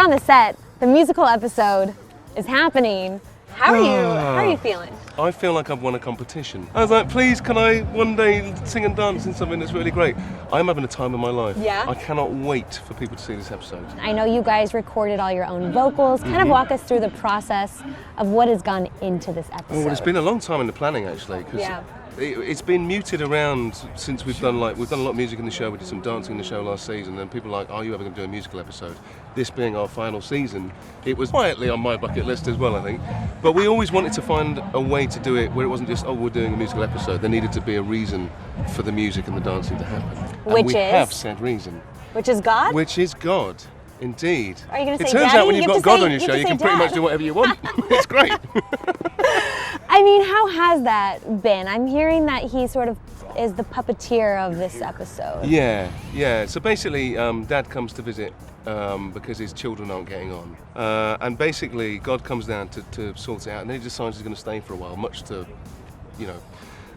on the set. The musical episode is happening. How are you feeling? I feel like I've won a competition. I was like, please, can I one day sing and dance in something that's really great? I'm having a time of my life. Yeah? I cannot wait for people to see this episode. I know you guys recorded all your own vocals. Kind of walk us through the process of what has gone into this episode. Oh, well, it's been a long time in the planning, actually. Yeah. It's been muted around since we've done a lot of music in the show. We did some dancing in the show last season, and people are like, are you ever going to do a musical episode? This being our final season, it was quietly on my bucket list as well, I think. But we always wanted to find a way to do it where it wasn't just, oh, we're doing a musical episode. There needed to be a reason for the music and the dancing to happen. Which we have said reason. Which is God? Which is God, indeed. Are you going to say Daddy? It turns out when you've got God on your you show, you can pretty Dad. much do whatever you want. It's great. I mean, how has that been? I'm hearing that he sort of is the puppeteer of this episode. Yeah. So basically, Dad comes to visit because his children aren't getting on. And basically, God comes down to sort it out, and then he decides he's going to stay for a while, much to,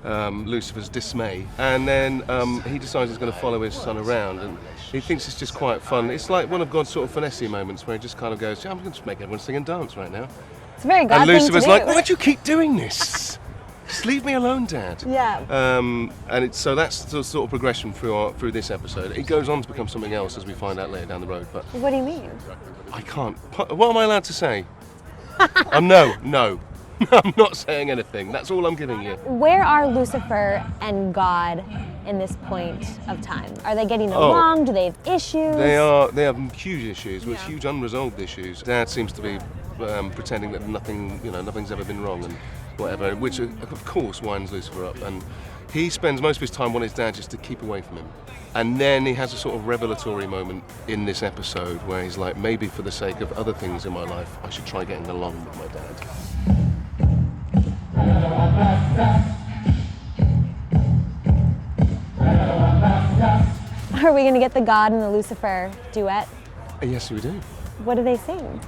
Lucifer's dismay. And then he decides he's going to follow his son around, and he thinks it's just quite fun. It's like one of God's sort of finesse moments where he just kind of goes, I'm going to make everyone sing and dance right now. It's a very God and thing Lucifer's to do. like, why do you keep doing this? Just leave me alone, Dad. Yeah. So that's the sort of progression through this episode. It goes on to become something else, as we find out later down the road. But What do you mean? I can't. What am I allowed to say? No. I'm not saying anything. That's all I'm giving you. Where are Lucifer and God in this point of time? Are they getting along? Do they have issues? They have huge issues, with huge unresolved issues. Dad seems to be pretending that nothing's ever been wrong and whatever, which of course winds Lucifer up. And he spends most of his time wanting his dad just to keep away from him. And then he has a sort of revelatory moment in this episode where he's like, maybe for the sake of other things in my life, I should try getting along with my dad. Are we going to get the God and the Lucifer duet? Yes, we do. What do they sing?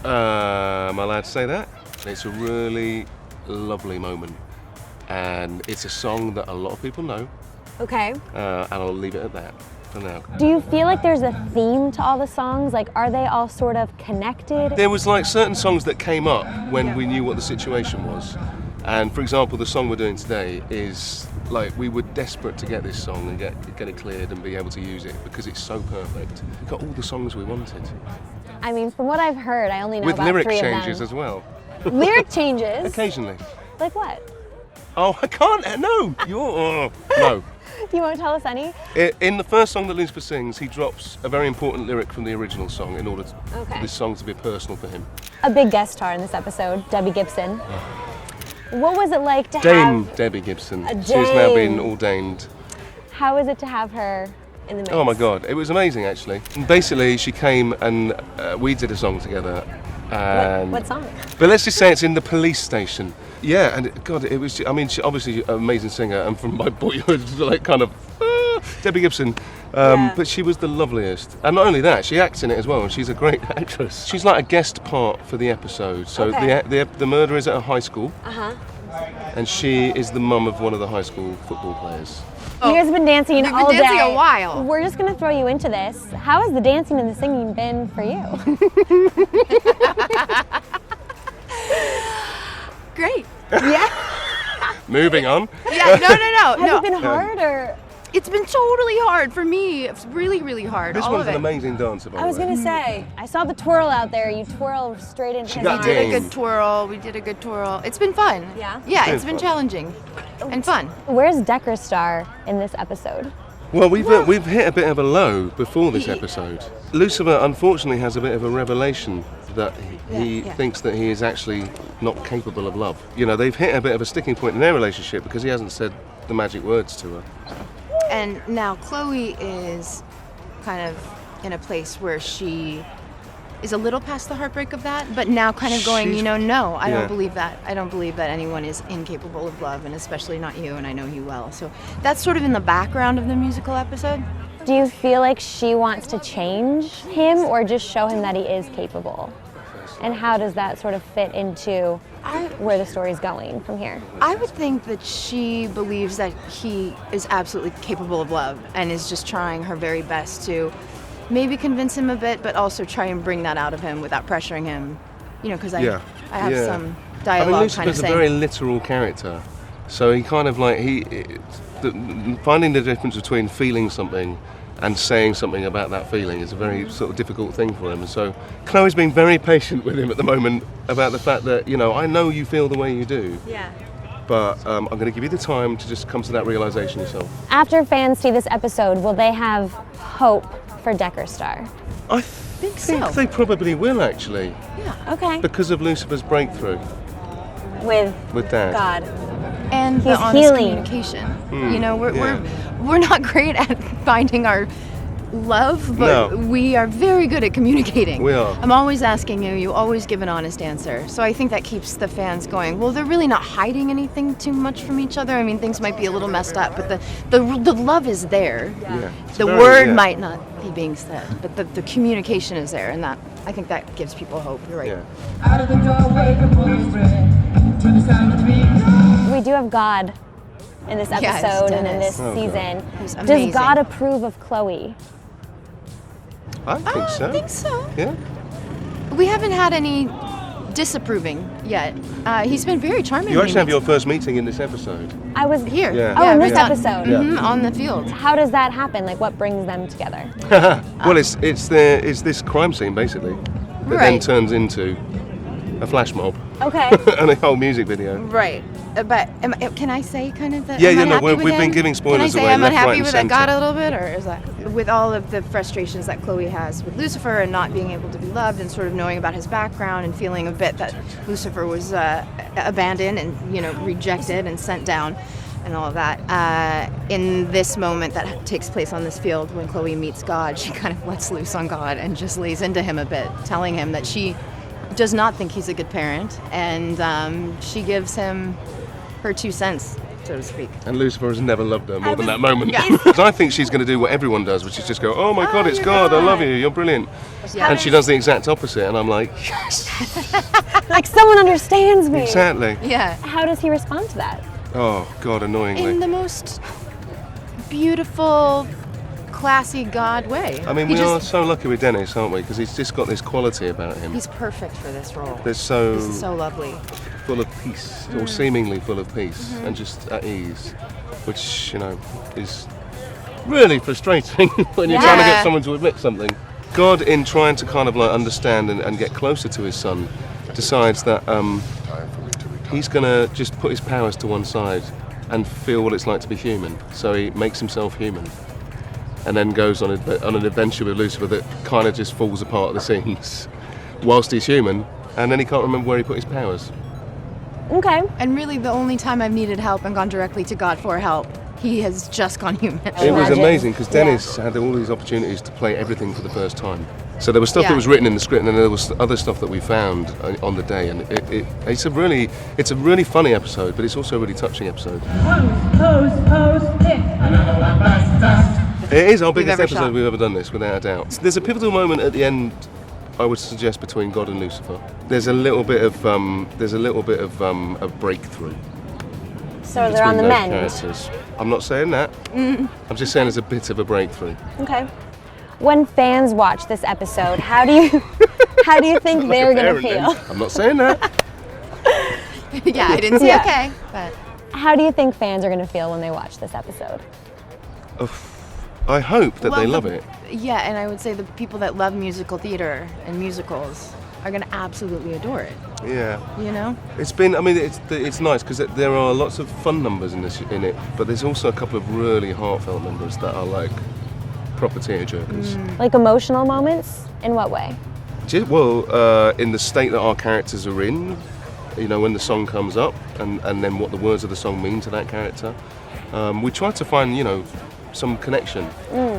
Am I allowed to say that? It's a really lovely moment, and it's a song that a lot of people know. Okay. And I'll leave it at that for now. Do you feel like there's a theme to all the songs? Like, are they all sort of connected? There was like certain songs that came up when we knew what the situation was. And for example, the song we're doing today is like, we were desperate to get this song and get it cleared and be able to use it because it's so perfect. We got all the songs we wanted. I mean, from what I've heard, I only know with about lyric 3 changes of them. as well. Lyric changes? Occasionally. Like what? Oh, I can't. No. No. You won't tell us any? In the first song that Lucifer sings, he drops a very important lyric from the original song in order for this song to be personal for him. A big guest star in this episode, Debbie Gibson. What was it like to Dame have Debbie Gibson. a She's now been dame? Ordained. How was it to have her in the mix? Oh my God, it was amazing actually. And basically, she came and we did a song together. And What song? But let's just say it's in the police station. Yeah, and God, it was. I mean, she obviously an amazing singer, and from my boyhood, like kind of Debbie Gibson. But she was the loveliest, and not only that, she acts in it as well, and she's a great actress. She's like a guest part for the episode. So the murder is at a high school, and she is the mum of one of the high school football players. You guys have been dancing We've been all dancing day. a while. We're just going to throw you into this. How has the dancing and the singing been for you? Great. Yeah. Moving on. Yeah, no. Has it been hard or? It's been totally hard for me. It's really, really hard. This all one's of an it. amazing dancer, by the I was way. going to say, I saw the twirl out there. You twirl straight into his got We did arms. a good twirl. We did a good twirl. It's been fun. Yeah? Yeah, It's it's been fun. challenging and fun. Where's Deckerstar in this episode? Well, we've hit a bit of a low before this episode. Lucifer, unfortunately, has a bit of a revelation that he thinks that he is actually not capable of love. You know, they've hit a bit of a sticking point in their relationship because he hasn't said the magic words to her. And now Chloe is kind of in a place where she is a little past the heartbreak of that, but now kind of going, She's- no, I Yeah. don't believe that. I don't believe that anyone is incapable of love, and especially not you, and I know you well. So that's sort of in the background of the musical episode. Do you feel like she wants to change him or just show him that he is capable? And how does that sort of fit into where the story's going from here? I would think that she believes that he is absolutely capable of love and is just trying her very best to maybe convince him a bit, but also try and bring that out of him without pressuring him. You know, because I have some dialogue kind of Lucifer's saying. a very literal character, so he kind of like finding the difference between feeling something and saying something about that feeling is a very sort of difficult thing for him. And so Chloe's been very patient with him at the moment about the fact that, you know, I know you feel the way you do. Yeah. But I'm going to give you the time to just come to that realization yourself. After fans see this episode, will they have hope for Deckerstar? I think they probably will, actually. Yeah. Okay. Because of Lucifer's breakthrough With Dad. God. And the He's honest healing. communication. You know, we're not great at finding our love, but we are very good at communicating. We are. I'm always asking you, you always give an honest answer. So I think that keeps the fans going, well, they're really not hiding anything too much from each other. I mean, things might be a little messed up, but the love is there. Yeah. The word might not be being said, but the communication is there, and that I think that gives people hope. You're right. Yeah. Out of the doorway, the boys ran to the sound of the beat. We do have God in this Yes, episode and in Dennis. this season. He's Does amazing. God approve of Chloe? I think so. I think so. Yeah. We haven't had any disapproving yet. He's been very charming. You actually have your first meeting in this episode. I was here. Yeah. Oh, in this right episode. Mhm, on the field. How does that happen? Like, what brings them together? Well, it's this crime scene basically that then Right. turns into a flash mob Okay. and a whole music video. Right. But can I say kind of that? Yeah, I'm yeah, no, unhappy with we've been him? giving spoilers Can I say away I'm left, right, unhappy and with that God centre. a little bit, or is that with all of the frustrations that Chloe has with Lucifer and not being able to be loved and sort of knowing about his background and feeling a bit that Lucifer was abandoned and rejected and sent down and all of that. In this moment that takes place on this field when Chloe meets God, she kind of lets loose on God and just lays into him a bit, telling him that she does not think he's a good parent, and she gives him her 2 cents, so to speak. And Lucifer has never loved her more than that moment. Because I think she's going to do what everyone does, which is just go, oh my God, it's God, I love you, you're brilliant. Yeah. And she does the exact opposite, and I'm like, yes, Like, someone understands me. exactly. Yeah. How does he respond to that? Oh God, annoyingly. In the most beautiful, classy God way. I mean, He we just- are so lucky with Dennis, aren't we? Because he's just got this quality about him. He's perfect for this role. That's so This is so lovely. full of peace, or seemingly full of peace, and just at ease, which, you know, is really frustrating when you're trying to get someone to admit something. God, in trying to kind of like understand and get closer to his son, decides that he's going to just put his powers to one side and feel what it's like to be human. So he makes himself human, and then goes on an adventure with Lucifer that kind of just falls apart at the seams whilst he's human, and then he can't remember where he put his powers. Okay. And really, the only time I've needed help and gone directly to God for help, he has just gone human. It was Imagine. amazing because Dennis had all these opportunities to play everything for the first time. So there was stuff Yeah. that was written in the script, and then there was other stuff that we found on the day, and it's a really funny episode, but it's also a really touching episode. Pose, pick. Another one bites the dust. It is our biggest ever episode shot. we've ever done this, without a doubt. There's a pivotal moment at the end, I would suggest, between God and Lucifer. There's a little bit of a breakthrough. So they're on the between those mend. characters. I'm not saying that. I'm just saying there's a bit of a breakthrough. Okay. When fans watch this episode, how do you think they're gonna Parent then. feel? I'm not saying that. Yeah, I didn't say Yeah. okay, but How do you think fans are gonna feel when they watch this episode? I hope that they Well, love the- it. Yeah, and I would say the people that love musical theater and musicals are going to absolutely adore it. Yeah. You know? It's been. I mean, it's nice because there are lots of fun numbers in it, but there's also a couple of really heartfelt numbers that are like proper tearjerkers. Like emotional moments? In what way? Well, in the state that our characters are in, you know, when the song comes up, and then what the words of the song mean to that character. We try to find, you know, some connection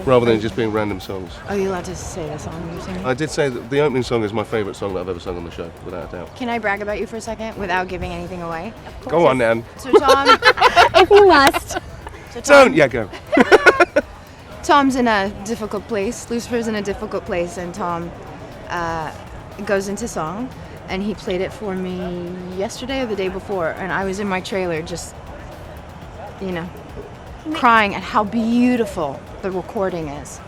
rather than just being random songs. Are you allowed to say the song you're singing? I did say that the opening song is my favourite song that I've ever sung on the show, without a doubt. Can I brag about you for a second without giving anything away? Go on, Nan. So Tom, If you must. Don't. Yeah, go. Tom's in a difficult place. Lucifer's in a difficult place, and Tom goes into song, and he played it for me yesterday or the day before, and I was in my trailer just, you know, crying at how beautiful the recording is.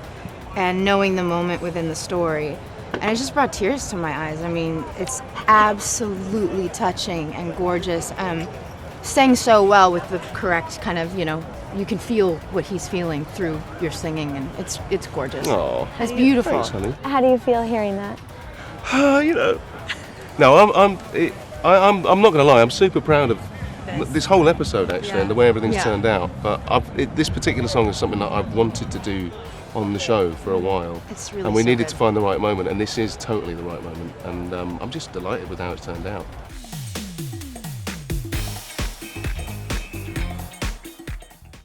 and knowing the moment within the story. And it just brought tears to my eyes. I mean, it's absolutely touching and gorgeous. Sang so well with the correct kind of, you can feel what he's feeling through your singing, and it's gorgeous. Oh, It's beautiful. thanks, honey. How do you feel hearing that? No, I'm not going to lie. I'm super proud of this whole episode actually, and the way everything's turned out. But this particular song is something that I've wanted to do on the show for a while. It's really and we so needed good. to find the right moment, and this is totally the right moment. And I'm just delighted with how it's turned out.